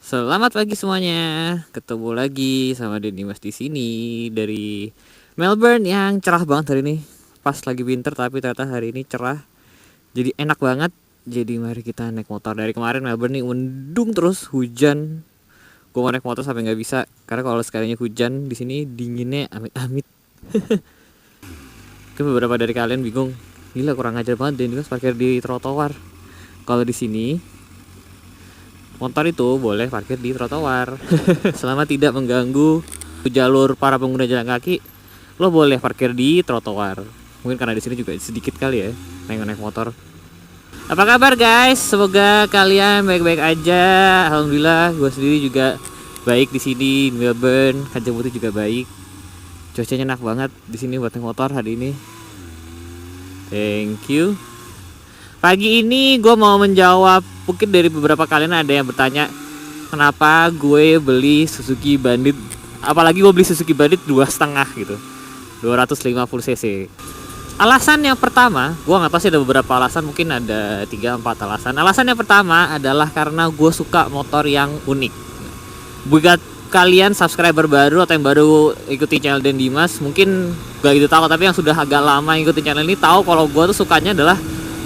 Selamat pagi semuanya. Ketemu lagi sama Denny Mas di sini dari Melbourne yang cerah banget hari ini. Pas lagi winter tapi ternyata hari ini cerah. Jadi enak banget. Jadi mari kita naik motor. Dari kemarin Melbourne nih mendung terus, hujan. Gue mau naik motor sampai nggak bisa karena kalau sekalinya hujan di sini dinginnya amit-amit. Mungkin beberapa dari kalian bingung, gila kurang ajar banget Denny Mas parkir di trotoar. Kalau di sini motor itu boleh parkir di trotoar selama tidak mengganggu jalur para pengguna jalan kaki. Lo boleh parkir di trotoar. Mungkin karena di sini juga sedikit kali ya naik motor. Apa kabar guys? Semoga kalian baik-baik aja. Alhamdulillah, gue sendiri juga baik di sini di Melbourne. Kancing Putih juga baik. Cuacanya enak banget di sini buat naik motor hari ini. Thank you. Pagi ini gue mau menjawab, mungkin dari beberapa kalian ada yang bertanya kenapa gue beli Suzuki Bandit, apalagi gue beli Suzuki Bandit 2,5 gitu, 250 cc. Alasan yang pertama, gue nggak tahu sih, ada beberapa alasan, mungkin ada 3-4 alasan. Alasan yang pertama adalah karena gue suka motor yang unik. Buat kalian subscriber baru atau yang baru ikuti channel Den Dimas, mungkin gak gitu tahu, tapi yang sudah agak lama ikuti channel ini tahu kalau gue tuh sukanya adalah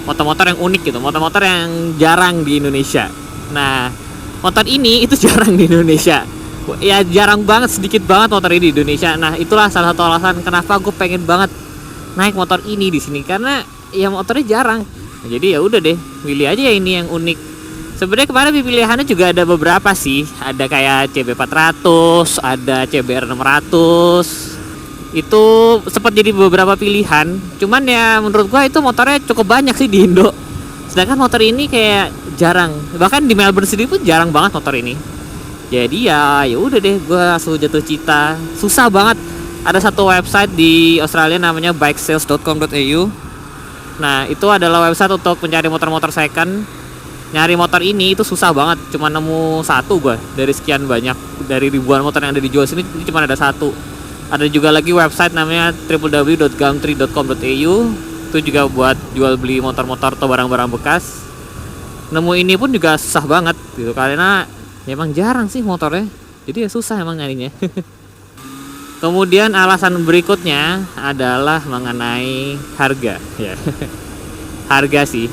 motor-motor yang unik gitu, motor-motor yang jarang di Indonesia. Nah, motor ini itu jarang di Indonesia. Ya jarang banget, sedikit banget motor ini di Indonesia. Nah, itulah salah satu alasan kenapa gue pengen banget naik motor ini di sini, karena ya motornya jarang. Nah, jadi ya udah deh, pilih aja ya ini yang unik. Sebenarnya kemarin pilihannya juga ada beberapa sih. Ada kayak CB400, ada CBR600. Itu sempat jadi beberapa pilihan, cuman ya menurut gua itu motornya cukup banyak sih di Indo, sedangkan motor ini kayak jarang, bahkan di Melbourne sendiri pun jarang banget motor ini. Jadi ya udah deh, gua langsung jatuh cinta. Susah banget. Ada satu website di Australia namanya bikesales.com.au. Nah, itu adalah website untuk mencari motor-motor second. Nyari motor ini itu susah banget, cuma nemu satu gua dari sekian banyak, dari ribuan motor yang ada dijual sini, ini cuma ada satu. Ada juga lagi website namanya www.gumtree.com.au. Itu juga buat jual beli motor-motor atau barang-barang bekas. Nemu ini pun juga susah banget gitu, karena memang jarang sih motornya. Jadi ya susah emang nyarinya. Kemudian alasan berikutnya adalah mengenai harga ya. Harga sih.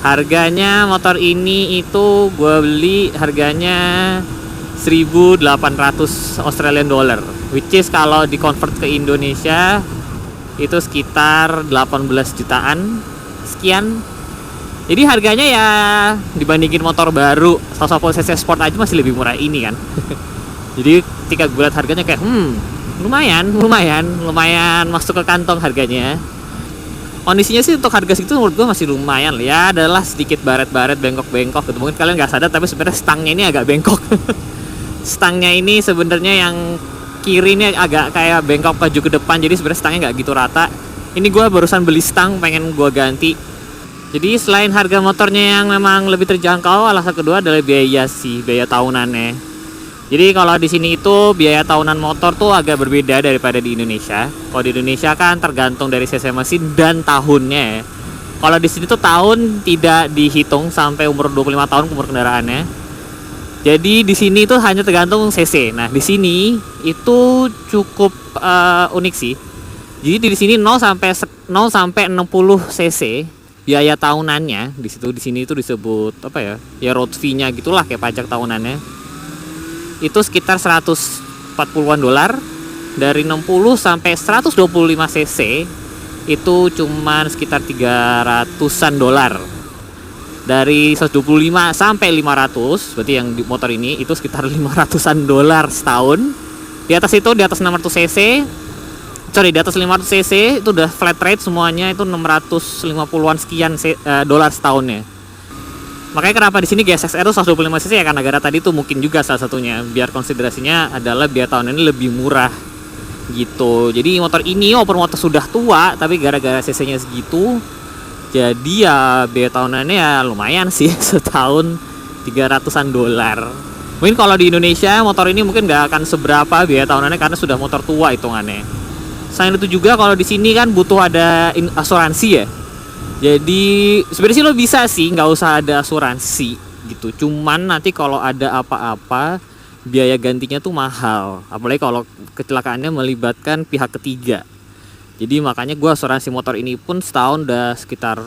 Harganya motor ini itu gue beli harganya 1.800 Australian dollar, which is kalau di convert ke Indonesia itu sekitar 18 jutaan sekian. Jadi harganya ya dibandingin motor baru 110 cc sport aja masih lebih murah ini kan. Jadi ketika gue lihat harganya kayak lumayan masuk ke kantong harganya. Kondisinya sih untuk harga segitu menurut gue masih lumayan ya, adalah sedikit baret-baret, bengkok-bengkok gitu. Mungkin kalian nggak sadar tapi sebenarnya stangnya ini agak bengkok. Stangnya ini sebenarnya yang kiri ini agak kayak bengkok maju ke depan, jadi sebenarnya stangnya nggak gitu rata. Ini gue barusan beli stang, pengen gue ganti. Jadi selain harga motornya yang memang lebih terjangkau, alasan kedua adalah biaya sih, biaya tahunannya. Jadi kalau di sini itu biaya tahunan motor tuh agak berbeda daripada di Indonesia. Kalau di Indonesia kan tergantung dari cc mesin dan tahunnya. Kalau di sini tuh tahun tidak dihitung sampai umur 25 tahun umur kendaraannya. Jadi di sini itu hanya tergantung cc. Nah, di sini itu cukup unik sih. Jadi di sini 0 sampai 60 cc biaya tahunannya di situ, di sini itu disebut apa ya? Ya road fee-nya gitulah, kayak pajak tahunannya. Itu sekitar 140-an dolar. Dari 60 sampai 125 cc itu cuman sekitar 300-an dolar. Dari 125 sampai 500, berarti yang di motor ini itu sekitar 500-an dolar setahun. Di atas itu, di atas 600 cc, di atas 500 cc itu udah flat rate semuanya, itu 650-an sekian dolar setahunnya. Makanya kenapa di sini GSX-R itu 125 cc ya, karena gara tadi tuh mungkin juga salah satunya, biar konsiderasinya adalah biar tahun ini lebih murah gitu. Jadi motor ini walaupun motor sudah tua, tapi gara-gara cc-nya segitu, jadi ya biaya tahunannya ya lumayan sih, setahun 300-an dolar. Mungkin kalau di Indonesia motor ini mungkin nggak akan seberapa biaya tahunannya karena sudah motor tua hitungannya. Selain itu juga kalau di sini kan butuh ada asuransi ya. Jadi sebenarnya sih lo bisa sih nggak usah ada asuransi gitu. Cuman nanti kalau ada apa-apa biaya gantinya tuh mahal, apalagi kalau kecelakaannya melibatkan pihak ketiga. Jadi makanya gue asuransi motor ini pun setahun udah sekitar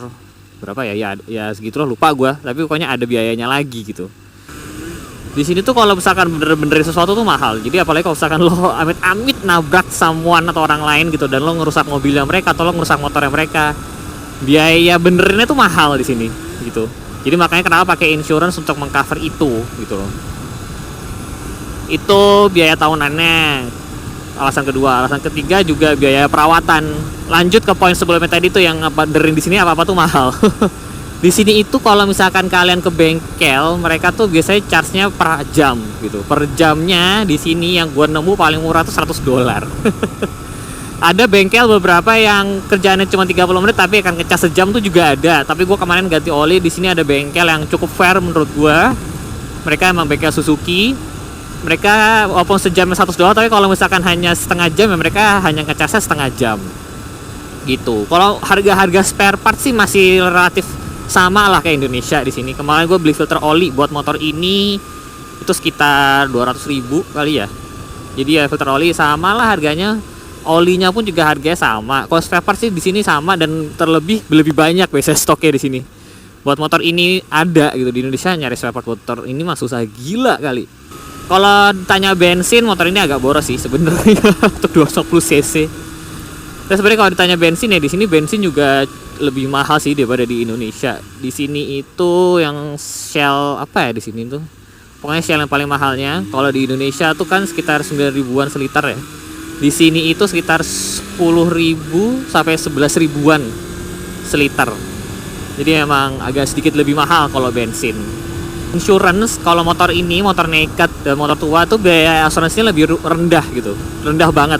berapa ya segitu lah, lupa gue, tapi pokoknya ada biayanya lagi gitu. Di sini tuh kalau misalkan bener-bener sesuatu tuh mahal. Jadi apalagi kalau misalkan lo amit-amit nabrak someone atau orang lain gitu dan lo ngerusak mobilnya mereka atau lo ngerusak motornya mereka, biaya benerinnya tuh mahal di sini gitu. Jadi makanya kenapa pakai insurance untuk mengcover itu gitu loh. Itu biaya tahunannya. Alasan kedua, alasan ketiga juga biaya perawatan. Lanjut ke poin sebelumnya tadi tuh yang benerin di sini apa-apa tuh mahal. Di sini itu kalau misalkan kalian ke bengkel, mereka tuh biasanya charge-nya per jam gitu. Per jamnya di sini yang gua nemu paling murah tuh $100. Ada bengkel beberapa yang kerjaannya cuma 30 menit tapi akan ngecas sejam tuh juga ada. Tapi gua kemarin ganti oli, di sini ada bengkel yang cukup fair menurut gua. Mereka emang bengkel Suzuki. Mereka walaupun sejamnya $100, tapi kalau misalkan hanya setengah jam ya mereka hanya ngecasnya setengah jam. Gitu. Kalau harga-harga spare part sih masih relatif sama lah kayak Indonesia di sini. Kemarin gue beli filter oli buat motor ini itu sekitar 200.000 kali ya. Jadi ya filter oli sama lah harganya. Olinya pun juga harganya sama. Kalau spare part sih di sini sama dan terlebih lebih banyak biasanya stoknya di sini. Buat motor ini ada gitu, di Indonesia nyari spare part motor ini mah susah gila kali. Kalau ditanya bensin, motor ini agak boros sih sebenarnya untuk 250 cc. Terus sebenarnya kalau ditanya bensin ya di sini bensin juga lebih mahal sih daripada di Indonesia. Di sini itu yang Shell apa ya di sini tuh? Pokoknya Shell yang paling mahalnya. Kalau di Indonesia tuh kan sekitar 9.000-an seliter ya. Di sini itu sekitar 10.000 sampai 11.000-an seliter. Jadi emang agak sedikit lebih mahal kalau bensin. Insurance kalau motor ini, motor nekat dan motor tua tuh biaya asuransinya lebih rendah gitu. Rendah banget.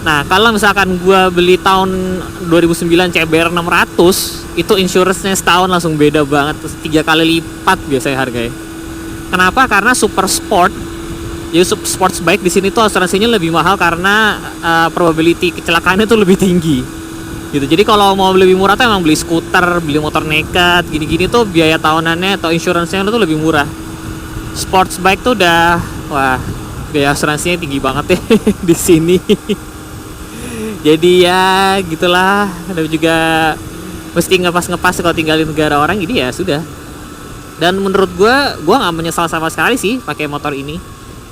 Nah, kalau misalkan gua beli tahun 2009 CBR 600, itu insurance-nya setahun langsung beda banget, 3 kali lipat biasanya harganya. Kenapa? Karena super sport. Jadi sports bike di sini tuh asuransinya lebih mahal karena probability kecelakaannya tuh lebih tinggi. Gitu. Jadi kalau mau lebih murah tuh emang beli skuter, beli motor nekat, gini-gini tuh biaya tahunannya atau insurance-nya tuh lebih murah. Sports bike tuh udah wah, biaya asuransinya tinggi banget ya di sini. Jadi ya gitulah, ada juga mesti ngepas kalau tinggal di negara orang, jadi ya sudah. Dan menurut gue nggak menyesal sama sekali sih pakai motor ini,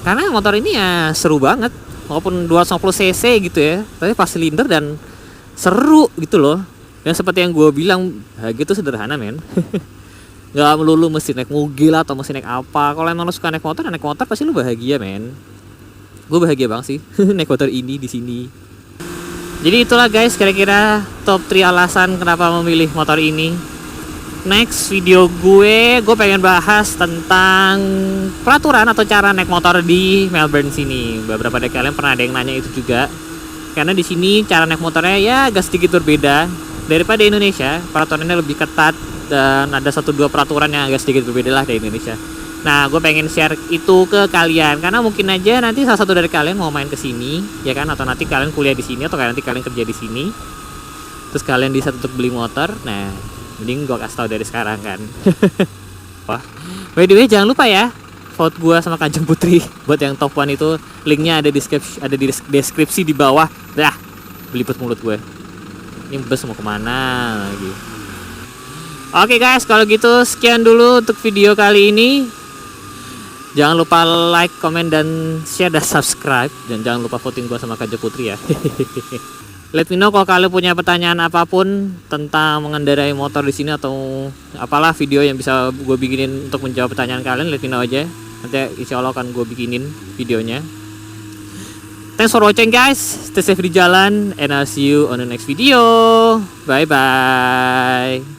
karena motor ini ya seru banget, walaupun 250 cc gitu ya, tapi 4 silinder dan seru gitu loh. Dan seperti yang gue bilang, gitu sederhana men. Nggak melulu mesti naik mobil atau mesti naik apa. Kalau emang lo suka naik motor pasti lo bahagia men. Gue bahagia banget sih naik motor ini di sini. Jadi itulah guys kira-kira top 3 alasan kenapa memilih motor ini. Next video gue pengen bahas tentang peraturan atau cara naik motor di Melbourne sini. Beberapa dari kalian pernah ada yang nanya itu juga. Karena di sini cara naik motornya ya agak sedikit berbeda daripada Indonesia. Peraturannya lebih ketat dan ada 1-2 peraturan yang agak sedikit berbeda lah dari Indonesia. Nah, gue pengen share itu ke kalian karena mungkin aja nanti salah satu dari kalian mau main ke sini, ya kan? Atau nanti kalian kuliah di sini atau nanti kalian kerja di sini. Terus kalian decide untuk beli motor. Nah, mending gue kasih tahu dari sekarang kan. Wah. By the way, jangan lupa ya vote gue sama Kanjeng Putri buat yang top 1 itu. Linknya ada di deskripsi di bawah. Dah, belibet mulut gue. Ini bus mau kemana lagi? Oke guys, kalau gitu sekian dulu untuk video kali ini. Jangan lupa like, komen, dan share, dan subscribe. Dan jangan lupa voting gue sama Kanjeng Putri ya. Let me know kalau kalian punya pertanyaan apapun tentang mengendarai motor di sini atau apalah video yang bisa gue bikinin untuk menjawab pertanyaan kalian. Let me know aja. Nanti insya Allah akan gue bikinin videonya. Thanks for watching guys. Stay safe di jalan and I'll see you on the next video. Bye bye.